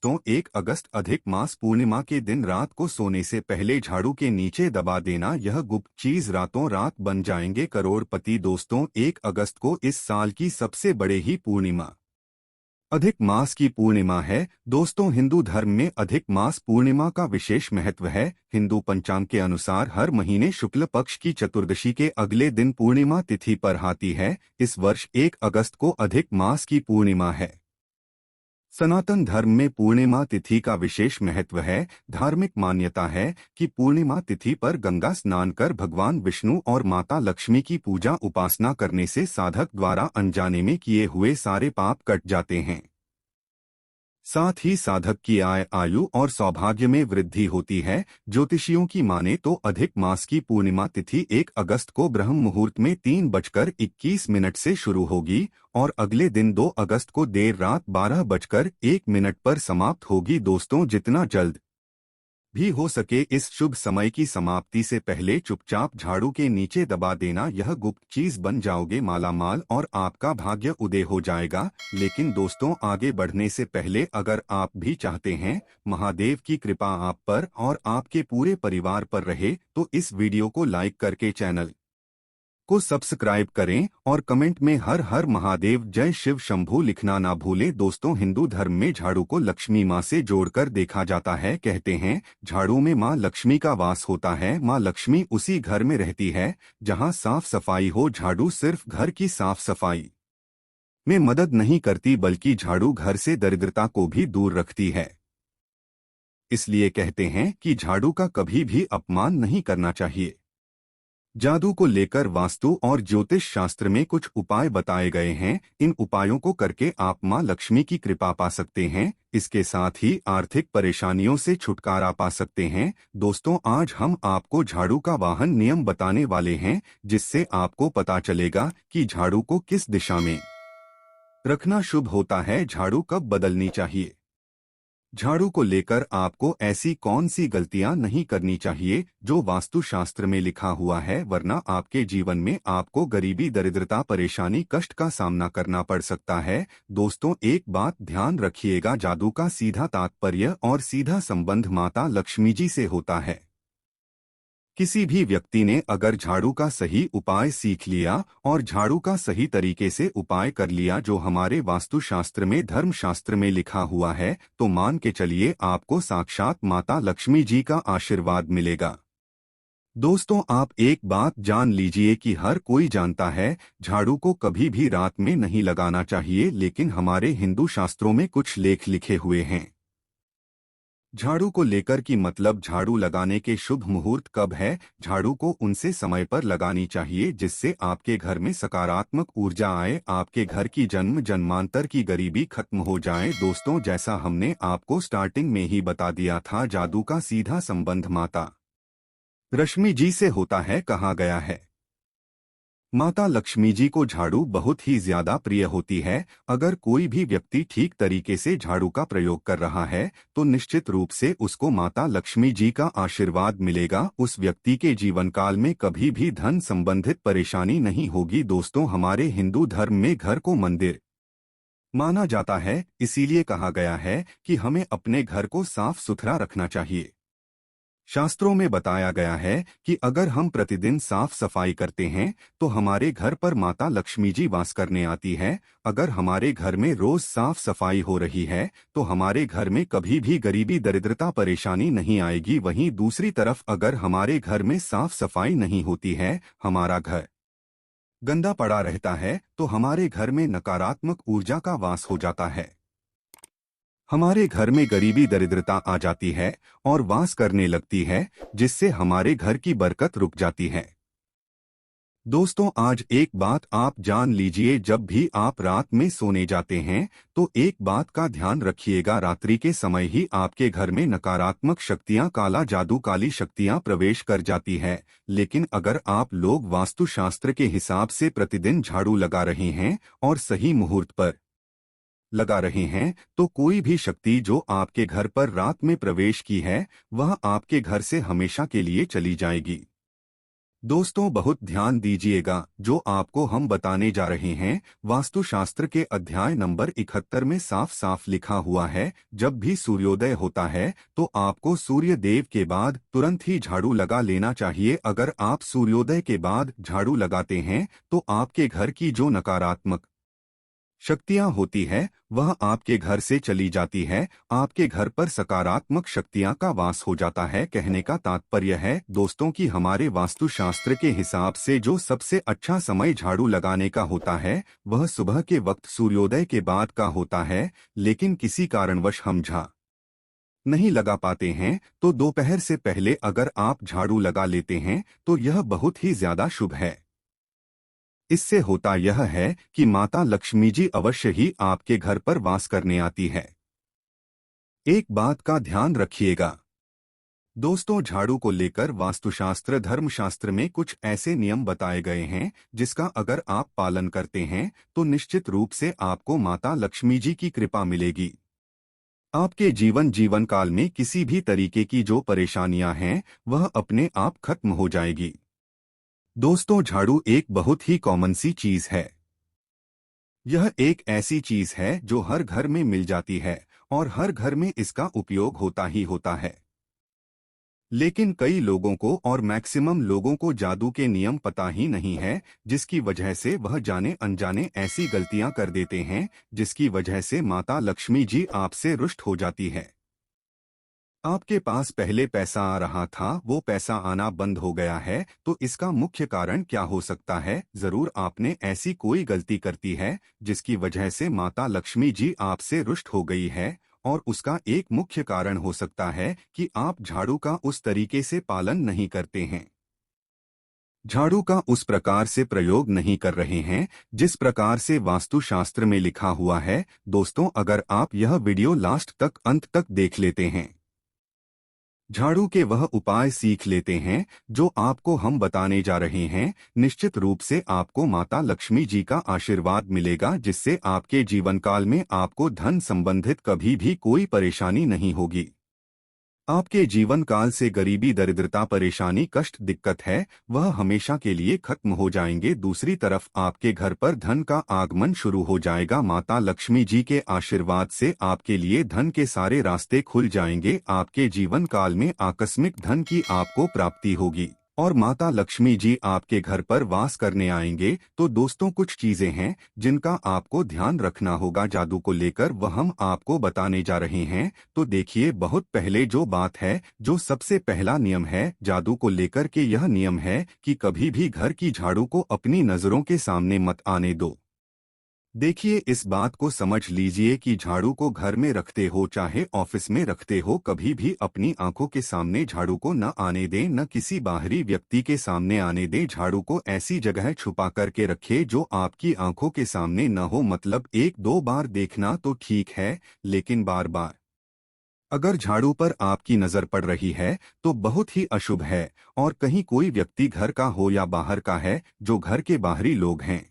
दोस्तों 1 अगस्त अधिक मास पूर्णिमा के दिन रात को सोने से पहले झाड़ू के नीचे दबा देना, यह गुप्त चीज रातों रात बन जाएंगे करोड़पति। दोस्तों 1 अगस्त को इस साल की सबसे बड़े ही पूर्णिमा अधिक मास की पूर्णिमा है। दोस्तों हिंदू धर्म में अधिक मास पूर्णिमा का विशेष महत्व है। हिंदू पंचांग के अनुसार हर महीने शुक्ल पक्ष की चतुर्दशी के अगले दिन पूर्णिमा तिथि पर आती है। इस वर्ष 1 अगस्त को अधिक मास की पूर्णिमा है। सनातन धर्म में पूर्णिमा तिथि का विशेष महत्व है। धार्मिक मान्यता है कि पूर्णिमा तिथि पर गंगा स्नान कर भगवान विष्णु और माता लक्ष्मी की पूजा उपासना करने से साधक द्वारा अनजाने में किए हुए सारे पाप कट जाते हैं। साथ ही साधक की आयु और सौभाग्य में वृद्धि होती है। ज्योतिषियों की माने तो अधिक मास की पूर्णिमा तिथि 1 अगस्त को ब्रह्म मुहूर्त में 3:21 से शुरू होगी और अगले दिन 2 अगस्त को देर रात 12:01 पर समाप्त होगी। दोस्तों जितना जल्द भी हो सके इस शुभ समय की समाप्ति से पहले चुपचाप झाड़ू के नीचे दबा देना, यह गुप्त चीज बन जाओगे मालामाल और आपका भाग्य उदय हो जाएगा। लेकिन दोस्तों आगे बढ़ने से पहले अगर आप भी चाहते हैं महादेव की कृपा आप पर और आपके पूरे परिवार पर रहे तो इस वीडियो को लाइक करके चैनल को सब्सक्राइब करें और कमेंट में हर हर महादेव जय शिव शंभू लिखना ना भूलें। दोस्तों हिंदू धर्म में झाड़ू को लक्ष्मी माँ से जोड़कर देखा जाता है। कहते हैं झाड़ू में माँ लक्ष्मी का वास होता है। माँ लक्ष्मी उसी घर में रहती है जहाँ साफ सफाई हो। झाड़ू सिर्फ घर की साफ सफाई में मदद नहीं करती बल्कि झाड़ू घर से दरिद्रता को भी दूर रखती है। इसलिए कहते हैं कि झाड़ू का कभी भी अपमान नहीं करना चाहिए। जादू को लेकर वास्तु और ज्योतिष शास्त्र में कुछ उपाय बताए गए हैं। इन उपायों को करके आप मां लक्ष्मी की कृपा पा सकते हैं। इसके साथ ही आर्थिक परेशानियों से छुटकारा पा सकते हैं। दोस्तों आज हम आपको झाड़ू का वाहन नियम बताने वाले हैं जिससे आपको पता चलेगा कि झाड़ू को किस दिशा में रखना शुभ होता है, झाड़ू कब बदलनी चाहिए। झाड़ू को लेकर आपको ऐसी कौन सी गलतियां नहीं करनी चाहिए जो वास्तुशास्त्र में लिखा हुआ है, वरना आपके जीवन में आपको गरीबी दरिद्रता परेशानी कष्ट का सामना करना पड़ सकता है। दोस्तों एक बात ध्यान रखिएगा, जादू का सीधा तात्पर्य और सीधा संबंध माता लक्ष्मी जी से होता है। किसी भी व्यक्ति ने अगर झाड़ू का सही उपाय सीख लिया और झाड़ू का सही तरीके से उपाय कर लिया जो हमारे वास्तुशास्त्र में धर्मशास्त्र में लिखा हुआ है, तो मान के चलिए आपको साक्षात माता लक्ष्मी जी का आशीर्वाद मिलेगा। दोस्तों आप एक बात जान लीजिए कि हर कोई जानता है झाड़ू को कभी भी रात में नहीं लगाना चाहिए, लेकिन हमारे हिंदू शास्त्रों में कुछ लेख लिखे हुए हैं झाड़ू को लेकर कि मतलब झाड़ू लगाने के शुभ मुहूर्त कब है। झाड़ू को उनसे समय पर लगानी चाहिए जिससे आपके घर में सकारात्मक ऊर्जा आए, आपके घर की जन्म जन्मांतर की गरीबी खत्म हो जाए। दोस्तों जैसा हमने आपको स्टार्टिंग में ही बता दिया था, जादू का सीधा संबंध माता लक्ष्मी जी से होता है। कहा गया है माता लक्ष्मी जी को झाड़ू बहुत ही ज्यादा प्रिय होती है। अगर कोई भी व्यक्ति ठीक तरीके से झाड़ू का प्रयोग कर रहा है तो निश्चित रूप से उसको माता लक्ष्मी जी का आशीर्वाद मिलेगा। उस व्यक्ति के जीवन काल में कभी भी धन संबंधित परेशानी नहीं होगी। दोस्तों हमारे हिंदू धर्म में घर को मंदिर माना जाता है, इसीलिए कहा गया है कि हमें अपने घर को साफ सुथरा रखना चाहिए। शास्त्रों में बताया गया है कि अगर हम प्रतिदिन साफ सफाई करते हैं तो हमारे घर पर माता लक्ष्मी जी वास करने आती है। अगर हमारे घर में रोज साफ सफाई हो रही है तो हमारे घर में कभी भी गरीबी दरिद्रता परेशानी नहीं आएगी। वहीं दूसरी तरफ अगर हमारे घर में साफ सफाई नहीं होती है, हमारा घर गंदा पड़ा रहता है, तो हमारे घर में नकारात्मक ऊर्जा का वास हो जाता है। हमारे घर में गरीबी दरिद्रता आ जाती है और वास करने लगती है, जिससे हमारे घर की बरकत रुक जाती है। दोस्तों आज एक बात आप जान लीजिए, जब भी आप रात में सोने जाते हैं तो एक बात का ध्यान रखिएगा, रात्रि के समय ही आपके घर में नकारात्मक शक्तियां, काला जादू, काली शक्तियां प्रवेश कर जाती है। लेकिन अगर आप लोग वास्तुशास्त्र के हिसाब से प्रतिदिन झाड़ू लगा रहे हैं और सही मुहूर्त पर लगा रहे हैं तो कोई भी शक्ति जो आपके घर पर रात में प्रवेश की है वह आपके घर से हमेशा के लिए चली जाएगी। दोस्तों बहुत ध्यान दीजिएगा, जो आपको हम बताने जा रहे हैं वास्तुशास्त्र के अध्याय नंबर 71 में साफ साफ लिखा हुआ है। जब भी सूर्योदय होता है तो आपको सूर्य देव के बाद तुरंत ही झाड़ू लगा लेना चाहिए। अगर आप सूर्योदय के बाद झाड़ू लगाते हैं तो आपके घर की जो नकारात्मक शक्तियां होती है वह आपके घर से चली जाती है, आपके घर पर सकारात्मक शक्तियां का वास हो जाता है। कहने का तात्पर्य है दोस्तों कि हमारे वास्तुशास्त्र के हिसाब से जो सबसे अच्छा समय झाड़ू लगाने का होता है वह सुबह के वक्त सूर्योदय के बाद का होता है। लेकिन किसी कारणवश हम झाड़ू नहीं लगा पाते हैं तो दोपहर से पहले अगर आप झाड़ू लगा लेते हैं तो यह बहुत ही ज्यादा शुभ है। इससे होता यह है कि माता लक्ष्मी जी अवश्य ही आपके घर पर वास करने आती है। एक बात का ध्यान रखिएगा दोस्तों, झाड़ू को लेकर वास्तुशास्त्र धर्मशास्त्र में कुछ ऐसे नियम बताए गए हैं जिसका अगर आप पालन करते हैं तो निश्चित रूप से आपको माता लक्ष्मी जी की कृपा मिलेगी। आपके जीवन काल में किसी भी तरीके की जो परेशानियां हैं वह अपने आप खत्म हो जाएगी। दोस्तों, झाड़ू एक बहुत ही कॉमन सी चीज है। यह एक ऐसी चीज है जो हर घर में मिल जाती है और हर घर में इसका उपयोग होता ही होता है। लेकिन कई लोगों को और मैक्सिमम लोगों को जादू के नियम पता ही नहीं है, जिसकी वजह से वह जाने अनजाने ऐसी गलतियां कर देते हैं जिसकी वजह से माता लक्ष्मी जी आपसे रुष्ट हो जाती है। आपके पास पहले पैसा आ रहा था, वो पैसा आना बंद हो गया है, तो इसका मुख्य कारण क्या हो सकता है? जरूर आपने ऐसी कोई गलती करती है जिसकी वजह से माता लक्ष्मी जी आपसे रुष्ट हो गई है। और उसका एक मुख्य कारण हो सकता है कि आप झाड़ू का उस तरीके से पालन नहीं करते हैं, झाड़ू का उस प्रकार से प्रयोग नहीं कर रहे हैं जिस प्रकार से वास्तुशास्त्र में लिखा हुआ है। दोस्तों, अगर आप यह वीडियो लास्ट तक अंत तक देख लेते हैं, झाड़ू के वह उपाय सीख लेते हैं जो आपको हम बताने जा रहे हैं, निश्चित रूप से आपको माता लक्ष्मी जी का आशीर्वाद मिलेगा, जिससे आपके जीवन काल में आपको धन संबंधित कभी भी कोई परेशानी नहीं होगी। आपके जीवन काल से गरीबी दरिद्रता परेशानी कष्ट दिक्कत है वह हमेशा के लिए खत्म हो जाएंगे। दूसरी तरफ आपके घर पर धन का आगमन शुरू हो जाएगा। माता लक्ष्मी जी के आशीर्वाद से आपके लिए धन के सारे रास्ते खुल जाएंगे। आपके जीवन काल में आकस्मिक धन की आपको प्राप्ति होगी और माता लक्ष्मी जी आपके घर पर वास करने आएंगे। तो दोस्तों, कुछ चीजें हैं जिनका आपको ध्यान रखना होगा जादू को लेकर, वह हम आपको बताने जा रहे हैं। तो देखिए, बहुत पहले जो बात है, जो सबसे पहला नियम है जादू को लेकर के, यह नियम है कि कभी भी घर की झाड़ू को अपनी नजरों के सामने मत आने दो। देखिए, इस बात को समझ लीजिए कि झाड़ू को घर में रखते हो चाहे ऑफिस में रखते हो, कभी भी अपनी आंखों के सामने झाड़ू को न आने दें, न किसी बाहरी व्यक्ति के सामने आने दें। झाड़ू को ऐसी जगह छुपा करके रखें जो आपकी आंखों के सामने न हो। मतलब एक दो बार देखना तो ठीक है, लेकिन बार बार अगर झाड़ू पर आपकी नजर पड़ रही है तो बहुत ही अशुभ है। और कहीं कोई व्यक्ति घर का हो या बाहर का है, जो घर के बाहरी लोग हैं,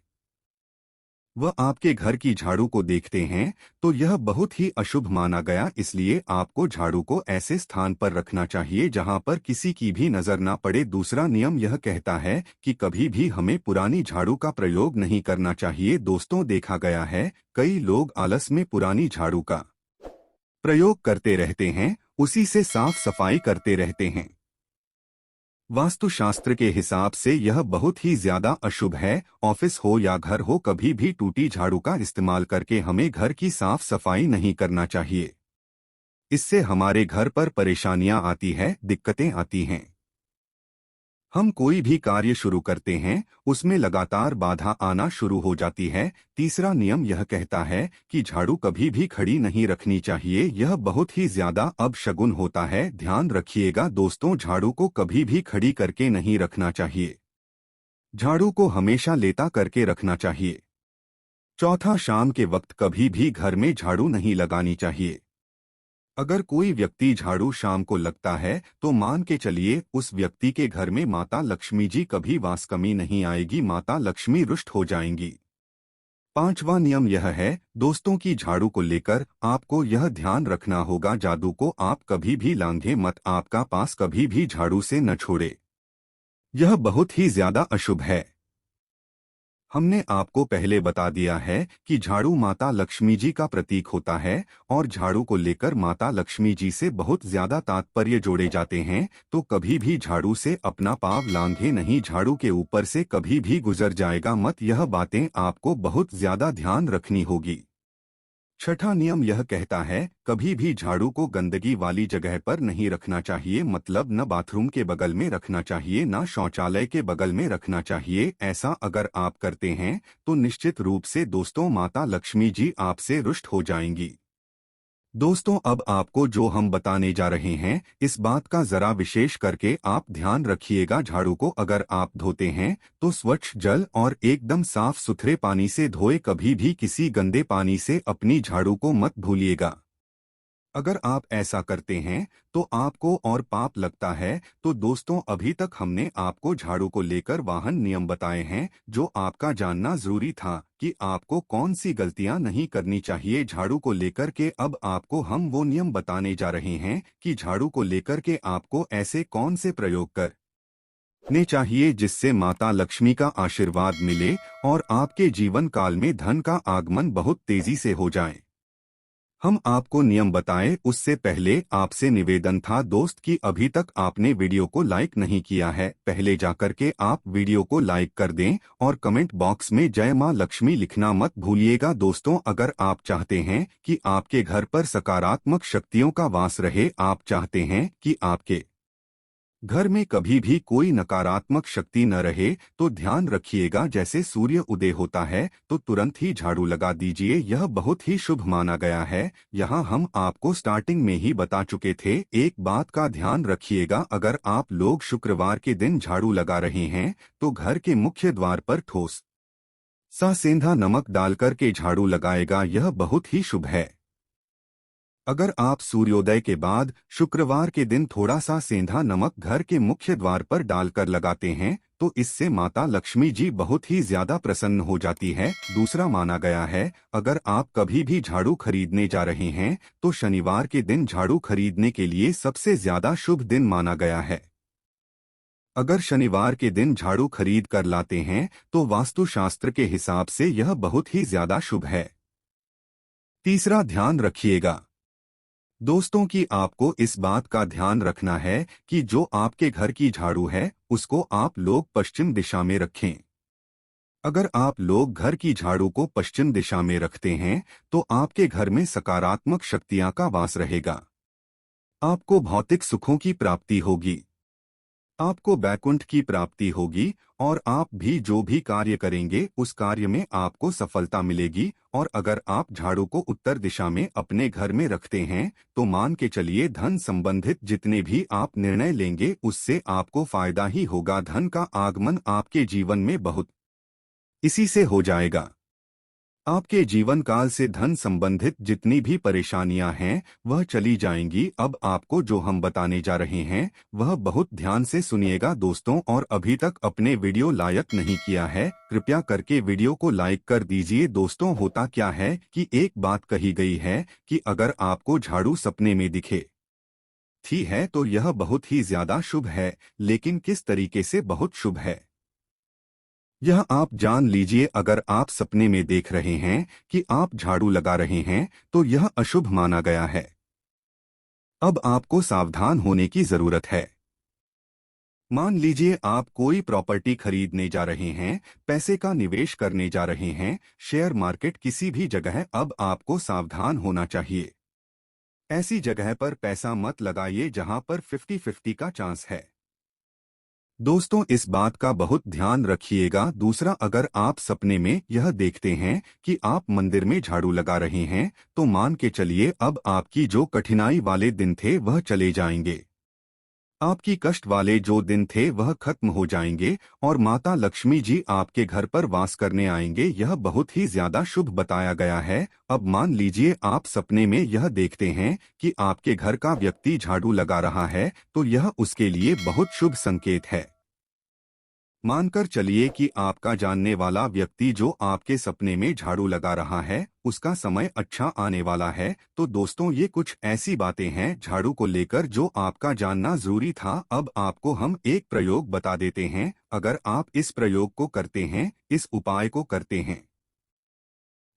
वह आपके घर की झाड़ू को देखते हैं तो यह बहुत ही अशुभ माना गया। इसलिए आपको झाड़ू को ऐसे स्थान पर रखना चाहिए जहां पर किसी की भी नजर ना पड़े। दूसरा नियम यह कहता है कि कभी भी हमें पुरानी झाड़ू का प्रयोग नहीं करना चाहिए। दोस्तों, देखा गया है कई लोग आलस में पुरानी झाड़ू का प्रयोग करते रहते हैं, उसी से साफ सफाई करते रहते हैं। वास्तुशास्त्र के हिसाब से यह बहुत ही ज्यादा अशुभ है। ऑफिस हो या घर हो, कभी भी टूटी झाड़ू का इस्तेमाल करके हमें घर की साफ सफाई नहीं करना चाहिए। इससे हमारे घर पर परेशानियां आती है, दिक्कतें आती हैं। हम कोई भी कार्य शुरू करते हैं उसमें लगातार बाधा आना शुरू हो जाती है। तीसरा नियम यह कहता है कि झाड़ू कभी भी खड़ी नहीं रखनी चाहिए, यह बहुत ही ज्यादा अपशगुन होता है। ध्यान रखिएगा दोस्तों, झाड़ू को कभी भी खड़ी करके नहीं रखना चाहिए, झाड़ू को हमेशा लेटा करके रखना चाहिए। चौथा, शाम के वक्त कभी भी घर में झाड़ू नहीं लगानी चाहिए। अगर कोई व्यक्ति झाड़ू शाम को लगता है तो मान के चलिए उस व्यक्ति के घर में माता लक्ष्मी जी कभी वास कमी नहीं आएगी, माता लक्ष्मी रुष्ट हो जाएंगी। पांचवा नियम यह है दोस्तों की झाड़ू को लेकर आपको यह ध्यान रखना होगा, जादू को आप कभी भी लांघे मत, आपका पास कभी भी झाड़ू से न छोड़े। यह बहुत ही ज्यादा अशुभ है। हमने आपको पहले बता दिया है कि झाड़ू माता लक्ष्मी जी का प्रतीक होता है और झाड़ू को लेकर माता लक्ष्मी जी से बहुत ज्यादा तात्पर्य जोड़े जाते हैं, तो कभी भी झाड़ू से अपना पाँव लांघे नहीं, झाड़ू के ऊपर से कभी भी गुजर जाएगा मत। यह बातें आपको बहुत ज्यादा ध्यान रखनी होगी। छठा नियम यह कहता है कभी भी झाड़ू को गंदगी वाली जगह पर नहीं रखना चाहिए, मतलब न बाथरूम के बगल में रखना चाहिए, न शौचालय के बगल में रखना चाहिए। ऐसा अगर आप करते हैं तो निश्चित रूप से दोस्तों माता लक्ष्मी जी आपसे रुष्ट हो जाएंगी। दोस्तों अब आपको जो हम बताने जा रहे हैं इस बात का जरा विशेष करके आप ध्यान रखिएगा। झाड़ू को अगर आप धोते हैं तो स्वच्छ जल और एकदम साफ सुथरे पानी से धोए, कभी भी किसी गंदे पानी से अपनी झाड़ू को मत धुलिएगा। अगर आप ऐसा करते हैं तो आपको और पाप लगता है। तो दोस्तों अभी तक हमने आपको झाड़ू को लेकर वाहन नियम बताए हैं जो आपका जानना जरूरी था कि आपको कौन सी गलतियां नहीं करनी चाहिए झाड़ू को लेकर के। अब आपको हम वो नियम बताने जा रहे हैं कि झाड़ू को लेकर के आपको ऐसे कौन से प्रयोग करने चाहिए जिससे माता लक्ष्मी का आशीर्वाद मिले और आपके जीवन काल में धन का आगमन बहुत तेजी से हो जाए। हम आपको नियम बताएं उससे पहले आपसे निवेदन था दोस्त कि अभी तक आपने वीडियो को लाइक नहीं किया है, पहले जाकर के आप वीडियो को लाइक कर दें और कमेंट बॉक्स में जय मां लक्ष्मी लिखना मत भूलिएगा। दोस्तों अगर आप चाहते हैं कि आपके घर पर सकारात्मक शक्तियों का वास रहे, आप चाहते हैं कि आपके घर में कभी भी कोई नकारात्मक शक्ति न रहे, तो ध्यान रखिएगा जैसे सूर्य उदय होता है तो तुरंत ही झाड़ू लगा दीजिए, यह बहुत ही शुभ माना गया है। यहाँ हम आपको स्टार्टिंग में ही बता चुके थे। एक बात का ध्यान रखिएगा, अगर आप लोग शुक्रवार के दिन झाड़ू लगा रहे हैं तो घर के मुख्य द्वार पर ठोस सा सेंधा नमक डालकर के झाड़ू लगाएगा, यह बहुत ही शुभ है। अगर आप सूर्योदय के बाद शुक्रवार के दिन थोड़ा सा सेंधा नमक घर के मुख्य द्वार पर डालकर लगाते हैं तो इससे माता लक्ष्मी जी बहुत ही ज्यादा प्रसन्न हो जाती है। दूसरा माना गया है अगर आप कभी भी झाड़ू खरीदने जा रहे हैं तो शनिवार के दिन झाड़ू खरीदने के लिए सबसे ज्यादा शुभ दिन माना गया है। अगर शनिवार के दिन झाड़ू खरीद कर लाते हैं तो वास्तुशास्त्र के हिसाब से यह बहुत ही ज्यादा शुभ है। तीसरा ध्यान रखिएगा दोस्तों कि आपको इस बात का ध्यान रखना है कि जो आपके घर की झाड़ू है उसको आप लोग पश्चिम दिशा में रखें। अगर आप लोग घर की झाड़ू को पश्चिम दिशा में रखते हैं तो आपके घर में सकारात्मक शक्तियां का वास रहेगा, आपको भौतिक सुखों की प्राप्ति होगी, आपको बैकुंठ की प्राप्ति होगी और आप भी जो भी कार्य करेंगे उस कार्य में आपको सफलता मिलेगी। और अगर आप झाड़ू को उत्तर दिशा में अपने घर में रखते हैं तो मान के चलिए धन संबंधित जितने भी आप निर्णय लेंगे उससे आपको फायदा ही होगा, धन का आगमन आपके जीवन में बहुत इसी से हो जाएगा। आपके जीवन काल से धन संबंधित जितनी भी परेशानियां हैं वह चली जाएंगी। अब आपको जो हम बताने जा रहे हैं वह बहुत ध्यान से सुनिएगा दोस्तों, और अभी तक अपने वीडियो लाइक नहीं किया है कृपया करके वीडियो को लाइक कर दीजिए। दोस्तों होता क्या है कि एक बात कही गई है कि अगर आपको झाड़ू सपने में दिखे थी है तो यह बहुत ही ज्यादा शुभ है, लेकिन किस तरीके से बहुत शुभ है यह आप जान लीजिए। अगर आप सपने में देख रहे हैं कि आप झाड़ू लगा रहे हैं तो यह अशुभ माना गया है। अब आपको सावधान होने की जरूरत है। मान लीजिए आप कोई प्रॉपर्टी खरीदने जा रहे हैं, पैसे का निवेश करने जा रहे हैं, शेयर मार्केट किसी भी जगह, अब आपको सावधान होना चाहिए। ऐसी जगह पर पैसा मत लगाइए जहां पर 50-50 का चांस है। दोस्तों इस बात का बहुत ध्यान रखिएगा। दूसरा अगर आप सपने में यह देखते हैं कि आप मंदिर में झाड़ू लगा रहे हैं तो मान के चलिए अब आपकी जो कठिनाई वाले दिन थे वह चले जाएंगे, आपकी कष्ट वाले जो दिन थे वह खत्म हो जाएंगे और माता लक्ष्मी जी आपके घर पर वास करने आएंगे, यह बहुत ही ज्यादा शुभ बताया गया है। अब मान लीजिए आप सपने में यह देखते हैं कि आपके घर का व्यक्ति झाड़ू लगा रहा है तो यह उसके लिए बहुत शुभ संकेत है। मानकर चलिए कि आपका जानने वाला व्यक्ति जो आपके सपने में झाड़ू लगा रहा है उसका समय अच्छा आने वाला है। तो दोस्तों, ये कुछ ऐसी बातें हैं झाड़ू को लेकर जो आपका जानना जरूरी था। अब आपको हम एक प्रयोग बता देते हैं। अगर आप इस प्रयोग को करते हैं, इस उपाय को करते हैं,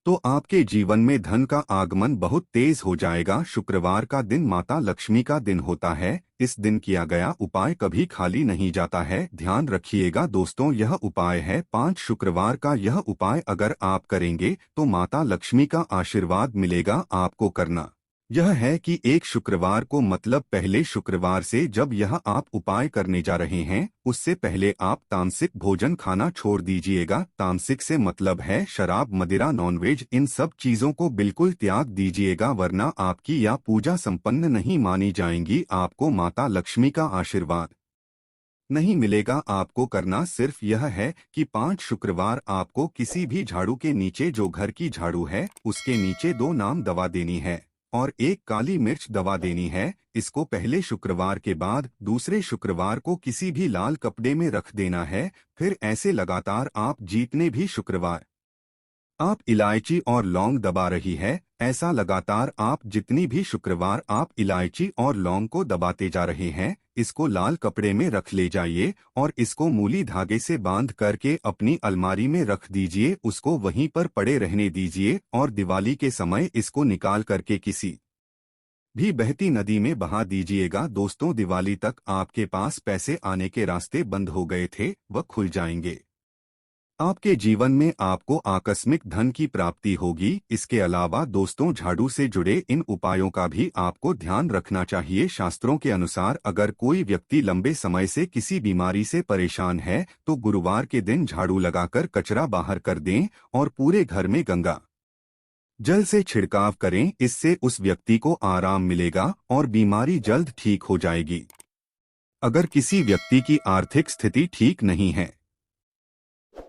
तो आपके जीवन में धन का आगमन बहुत तेज हो जाएगा। शुक्रवार का दिन माता लक्ष्मी का दिन होता है। इस दिन किया गया उपाय कभी खाली नहीं जाता है। ध्यान रखिएगा दोस्तों, यह उपाय है 5 शुक्रवार का। यह उपाय अगर आप करेंगे तो माता लक्ष्मी का आशीर्वाद मिलेगा। आपको करना यह है कि एक शुक्रवार को, मतलब पहले शुक्रवार से जब यह आप उपाय करने जा रहे हैं, उससे पहले आप तामसिक भोजन खाना छोड़ दीजिएगा। तामसिक से मतलब है शराब, मदिरा, नॉनवेज, इन सब चीजों को बिल्कुल त्याग दीजिएगा, वरना आपकी यह पूजा संपन्न नहीं मानी जाएंगी। आपको माता लक्ष्मी का आशीर्वाद नहीं मिलेगा। आपको करना सिर्फ यह है कि 5 शुक्रवार आपको किसी भी झाड़ू के नीचे, जो घर की झाड़ू है उसके नीचे 2 नाम दवा देनी है और 1 काली मिर्च दवा देनी है। इसको पहले शुक्रवार के बाद दूसरे शुक्रवार को किसी भी लाल कपड़े में रख देना है। फिर ऐसे लगातार आप जितने भी शुक्रवार आप इलायची और लौंग दबा रही है, ऐसा लगातार आप जितनी भी शुक्रवार आप इलायची और लौंग को दबाते जा रहे हैं, इसको लाल कपड़े में रख ले जाइए और इसको मूली धागे से बांध करके अपनी अलमारी में रख दीजिए। उसको वहीं पर पड़े रहने दीजिए और दिवाली के समय इसको निकाल करके किसी भी बहती नदी में बहा दीजिएगा। दोस्तों, दिवाली तक आपके पास पैसे आने के रास्ते बंद हो गए थे, वह खुल जाएंगे। आपके जीवन में आपको आकस्मिक धन की प्राप्ति होगी। इसके अलावा दोस्तों, झाड़ू से जुड़े इन उपायों का भी आपको ध्यान रखना चाहिए। शास्त्रों के अनुसार अगर कोई व्यक्ति लंबे समय से किसी बीमारी से परेशान है तो गुरुवार के दिन झाड़ू लगाकर कचरा बाहर कर दें और पूरे घर में गंगा जल से छिड़काव करें। इससे उस व्यक्ति को आराम मिलेगा और बीमारी जल्द ठीक हो जाएगी। अगर किसी व्यक्ति की आर्थिक स्थिति ठीक नहीं है,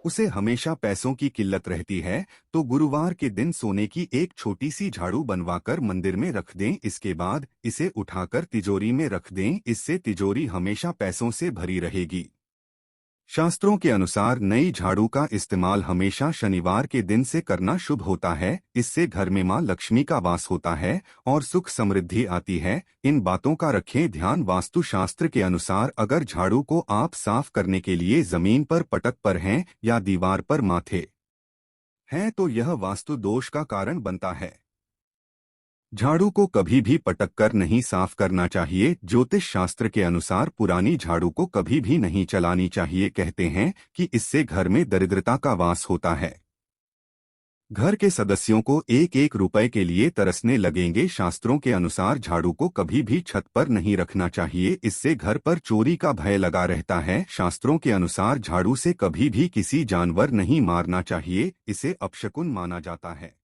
उसे हमेशा पैसों की किल्लत रहती है, तो गुरुवार के दिन सोने की एक छोटी सी झाड़ू बनवाकर मंदिर में रख दें। इसके बाद इसे उठाकर तिजोरी में रख दें। इससे तिजोरी हमेशा पैसों से भरी रहेगी। शास्त्रों के अनुसार नई झाड़ू का इस्तेमाल हमेशा शनिवार के दिन से करना शुभ होता है। इससे घर में मां लक्ष्मी का वास होता है और सुख समृद्धि आती है। इन बातों का रखें ध्यान। वास्तु शास्त्र के अनुसार अगर झाड़ू को आप साफ करने के लिए जमीन पर पटक पर हैं या दीवार पर माथे हैं तो यह वास्तु दोष का कारण बनता है। झाड़ू को कभी भी पटक कर नहीं साफ करना चाहिए। ज्योतिष शास्त्र के अनुसार पुरानी झाड़ू को कभी भी नहीं चलानी चाहिए। कहते हैं कि इससे घर में दरिद्रता का वास होता है। घर के सदस्यों को 1-1 रुपए के लिए तरसने लगेंगे। शास्त्रों के अनुसार झाड़ू को कभी भी छत पर नहीं रखना चाहिए, इससे घर पर चोरी का भय लगा रहता है। शास्त्रों के अनुसार झाड़ू से कभी भी किसी जानवर नहीं मारना चाहिए, इसे अपशकुन माना जाता है।